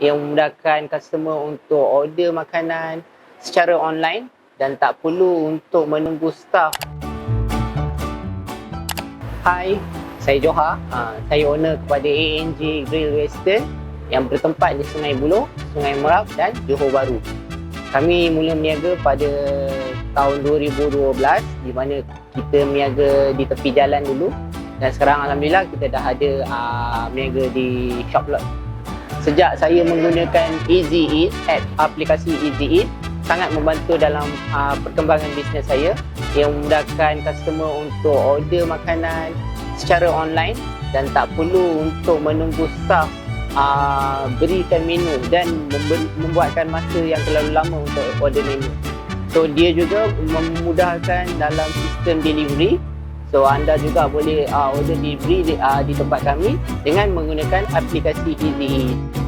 yang memudahkan customer untuk order makanan secara online dan tak perlu untuk menunggu staf. Hai, saya Johar. Saya owner kepada ANJ Grill Western yang bertempat di Sungai Buloh, Sungai Merap dan Johor Bahru. Kami mula berniaga pada tahun 2012 di mana kita berniaga di tepi jalan dulu, dan sekarang alhamdulillah kita dah ada berniaga di shop lot. Sejak saya menggunakan Easy Eat, aplikasi Easy Eat sangat membantu dalam perkembangan bisnes saya yang memudahkan customer untuk order makanan secara online dan tak perlu untuk menunggu staf berikan menu dan membuatkan masa yang terlalu lama untuk order menu. So dia juga memudahkan dalam sistem delivery. So anda juga boleh order delivery di tempat kami dengan menggunakan aplikasi Easy Eat.